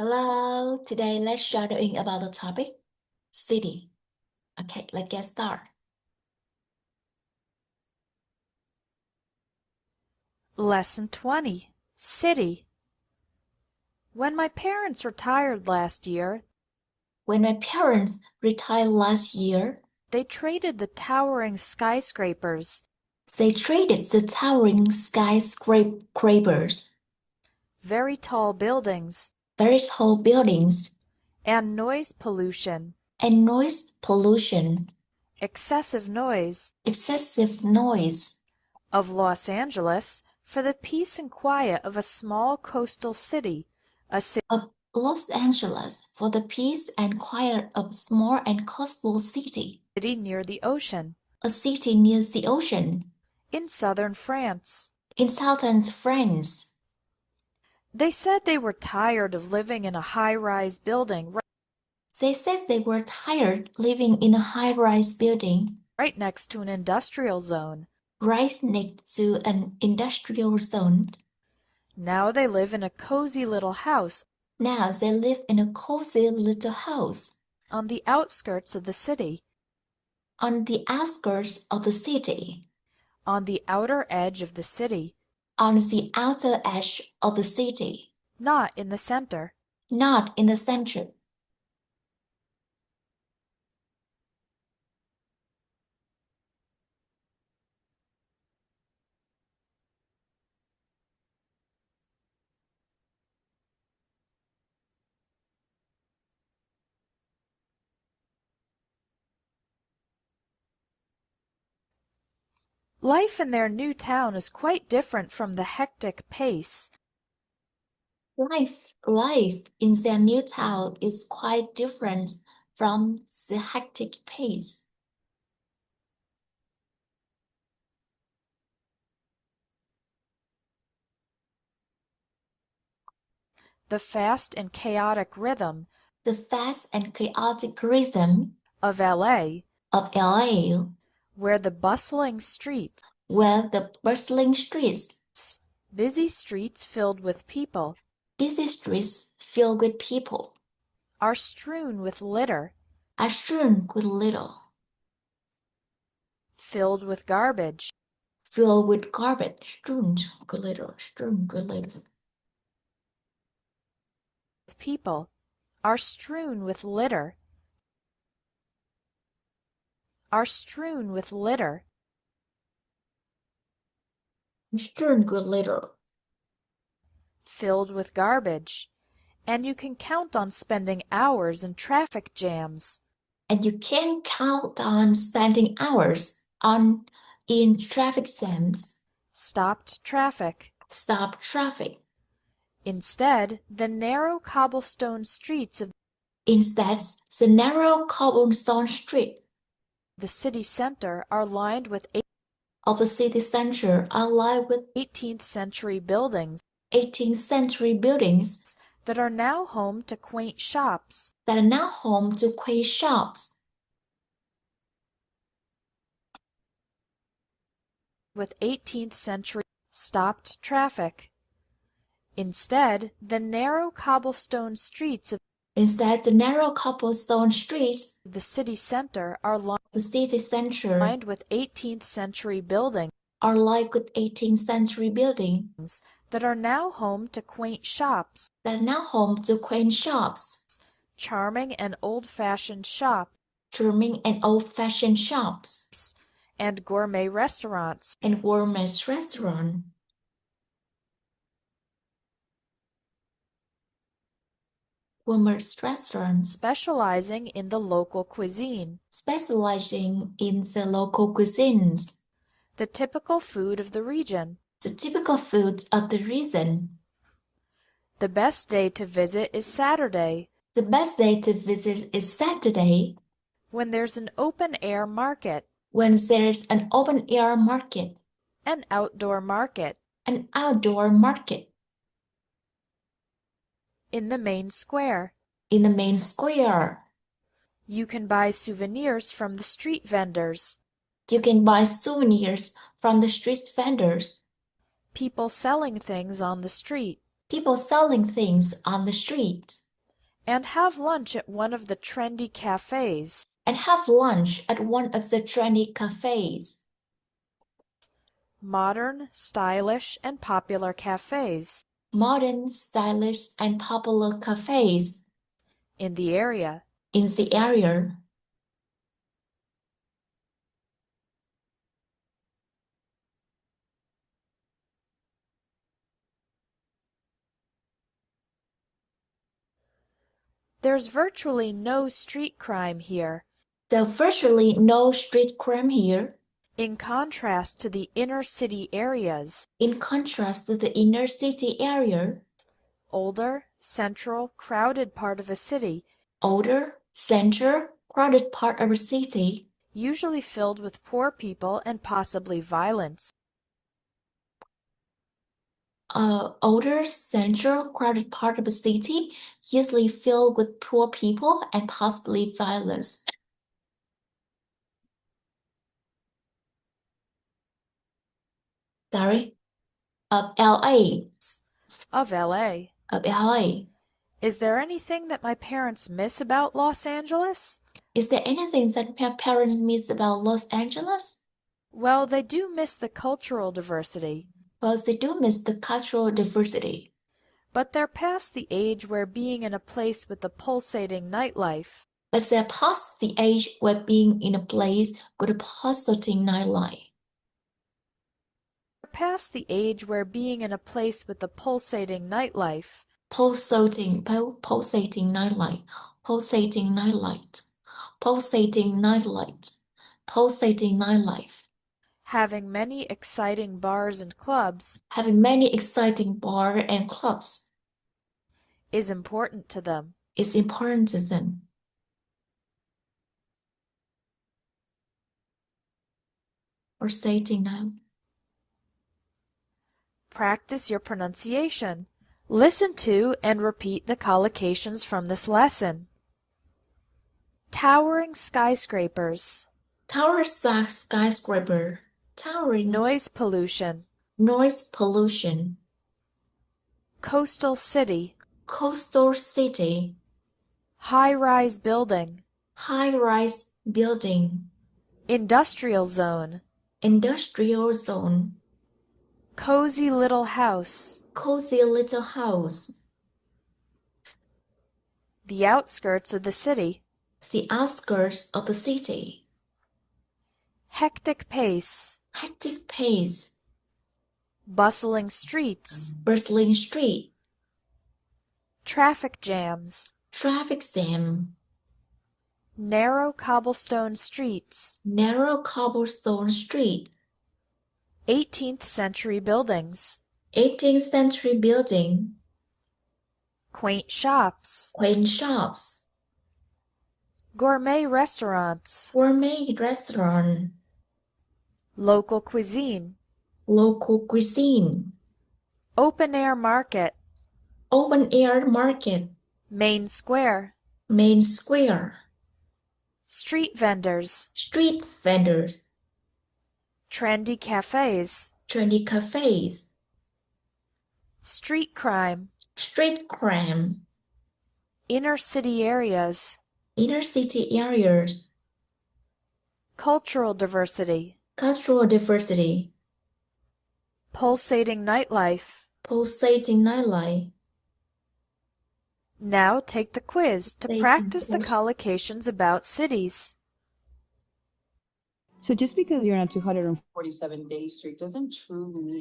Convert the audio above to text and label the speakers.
Speaker 1: Hello, today let's shadowing about the topic city. Okay, let's get started.
Speaker 2: Lesson 20. City. When my parents retired last year,
Speaker 1: When my parents retired last year,
Speaker 2: they traded the towering skyscrapers,
Speaker 1: they traded the towering skyscrapers,
Speaker 2: very tall buildings,
Speaker 1: very tall buildings,
Speaker 2: and noise pollution,
Speaker 1: and noise pollution,
Speaker 2: excessive noise,
Speaker 1: excessive noise
Speaker 2: of Los Angeles for the peace and quiet of a small coastal city, a
Speaker 1: of Los Angeles for the peace and quiet of a small and coastal city,
Speaker 2: city near the ocean,
Speaker 1: a city near the ocean,
Speaker 2: in southern France.
Speaker 1: in southern France.
Speaker 2: They said they were tired of living in a high-rise building
Speaker 1: They said they were tired living in a high-rise building
Speaker 2: right next to an industrial zone.
Speaker 1: right next to an industrial zone.
Speaker 2: Now they live in a cozy little house
Speaker 1: Now they live in a cozy little house
Speaker 2: on the outskirts of the city,
Speaker 1: on the outskirts of the city,
Speaker 2: on the outer edge of the city,
Speaker 1: on the outer edge of the city,
Speaker 2: not in the center.
Speaker 1: not in the center.
Speaker 2: Life in their new town is quite different from the hectic pace.
Speaker 1: Life in their new town is quite different from the hectic pace.
Speaker 2: The fast and chaotic rhythm
Speaker 1: The fast and chaotic rhythm
Speaker 2: of LA,
Speaker 1: of LA,
Speaker 2: where the bustling streets,
Speaker 1: where the bustling streets,
Speaker 2: busy streets filled with people,
Speaker 1: busy streets filled with people,
Speaker 2: are strewn with litter,
Speaker 1: are strewn with litter,
Speaker 2: filled with garbage,
Speaker 1: filled with garbage, strewn with litter, strewn with litter,
Speaker 2: people, are strewn with litter, are strewn with litter,
Speaker 1: strewn with litter,
Speaker 2: filled with garbage, and you can count on spending hours in traffic jams.
Speaker 1: and you can count on spending hours in traffic jams,
Speaker 2: Stopped traffic.
Speaker 1: stop traffic.
Speaker 2: Instead, the narrow cobblestone streets of
Speaker 1: Instead, the narrow cobblestone street
Speaker 2: the city center are lined with
Speaker 1: of the city center are lined with
Speaker 2: 18th century buildings
Speaker 1: 18th century buildings
Speaker 2: that are now home to quaint shops.
Speaker 1: that are now home to quaint shops.
Speaker 2: With 18th century stopped traffic. Instead, the narrow cobblestone streets of
Speaker 1: Instead, the narrow cobblestone streets
Speaker 2: the city center are
Speaker 1: the city center
Speaker 2: lined with 18th century buildings
Speaker 1: are like with 18th century buildings
Speaker 2: that are now home to quaint shops.
Speaker 1: that are now home to quaint shops,
Speaker 2: Charming and old-fashioned shops,
Speaker 1: charming and old-fashioned shops,
Speaker 2: and gourmet restaurants.
Speaker 1: and gourmet restaurant. Gourmet restaurants
Speaker 2: Specializing in the local cuisine,
Speaker 1: specializing in the local cuisines,
Speaker 2: the typical food of the region.
Speaker 1: the typical foods of the region.
Speaker 2: The best day to visit is Saturday,
Speaker 1: The best day to visit is Saturday
Speaker 2: when there's an open-air market,
Speaker 1: when there's an open-air market,
Speaker 2: an outdoor market,
Speaker 1: an outdoor market
Speaker 2: in the main square.
Speaker 1: in the main square.
Speaker 2: You can buy souvenirs from the street vendors.
Speaker 1: You can buy souvenirs from the street vendors,
Speaker 2: People selling things on the street.
Speaker 1: people selling things on the street.
Speaker 2: and have lunch at one of the trendy cafes.
Speaker 1: And have lunch at one of the trendy cafes.
Speaker 2: Modern, stylish, and popular cafes
Speaker 1: Modern, stylish, and popular cafes
Speaker 2: in the area.
Speaker 1: in the area.
Speaker 2: There's virtually no street crime here,
Speaker 1: There's virtually no street crime here,
Speaker 2: in contrast to the inner city areas.
Speaker 1: in contrast to the inner city area.
Speaker 2: Older, central, crowded part of a city,
Speaker 1: Older, central, crowded part of a city,
Speaker 2: usually filled with poor people and possibly violence.
Speaker 1: older, central, crowded part of a city, usually filled with poor people and possibly violence. Sorry, of LA,
Speaker 2: Of LA.
Speaker 1: of LA.
Speaker 2: Is there anything that my parents miss about Los Angeles?
Speaker 1: Is there anything that my parents miss about Los Angeles?
Speaker 2: Well, they do miss the cultural diversity,
Speaker 1: Well, they do miss the cultural diversity,
Speaker 2: but they're past the age where being in a place with a pulsating nightlife
Speaker 1: but they're past the age where being in a place with a pulsating nightlife.
Speaker 2: past the age where being in a place with a pulsating nightlife
Speaker 1: Pulsating nightlight, pulsating nightlight, pulsating nightlight, pulsating nightlife.
Speaker 2: having many exciting bars and clubs
Speaker 1: Having many exciting bars and clubs
Speaker 2: is important to them.
Speaker 1: is important to them. Pulsating night.
Speaker 2: Practice your pronunciation. Listen to and repeat the collocations from this lesson. Towering skyscrapers.
Speaker 1: Tower skyscraper. Towering
Speaker 2: Noise pollution.
Speaker 1: noise pollution.
Speaker 2: Coastal city.
Speaker 1: Coastal city.
Speaker 2: High-rise building.
Speaker 1: High-rise building.
Speaker 2: Industrial zone.
Speaker 1: Industrial zone.
Speaker 2: Cozy little house.
Speaker 1: Cozy little house.
Speaker 2: The outskirts of the city.
Speaker 1: The outskirts of the city.
Speaker 2: Hectic pace.
Speaker 1: Hectic pace.
Speaker 2: Bustling streets.
Speaker 1: Bustling street.
Speaker 2: Traffic jams.
Speaker 1: Traffic jam.
Speaker 2: Narrow cobblestone streets.
Speaker 1: Narrow cobblestone street.
Speaker 2: 18th century buildings.
Speaker 1: 18th century building.
Speaker 2: Quaint shops.
Speaker 1: Quaint shops.
Speaker 2: Gourmet restaurants.
Speaker 1: Gourmet restaurant.
Speaker 2: Local cuisine.
Speaker 1: Local cuisine.
Speaker 2: Open air market.
Speaker 1: Open air market.
Speaker 2: Main square.
Speaker 1: Main square.
Speaker 2: Street vendors.
Speaker 1: Street vendors.
Speaker 2: Trendy cafes.
Speaker 1: Trendy cafes.
Speaker 2: Street crime.
Speaker 1: Street crime.
Speaker 2: Inner city areas.
Speaker 1: Inner city areas.
Speaker 2: Cultural diversity.
Speaker 1: Cultural diversity.
Speaker 2: Pulsating nightlife.
Speaker 1: Pulsating nightlife.
Speaker 2: Now take the quiz to
Speaker 1: Pulsating
Speaker 2: practice the
Speaker 1: quiz.
Speaker 2: collocations about cities.
Speaker 3: So just because you're on 247 Day Street doesn't truly mean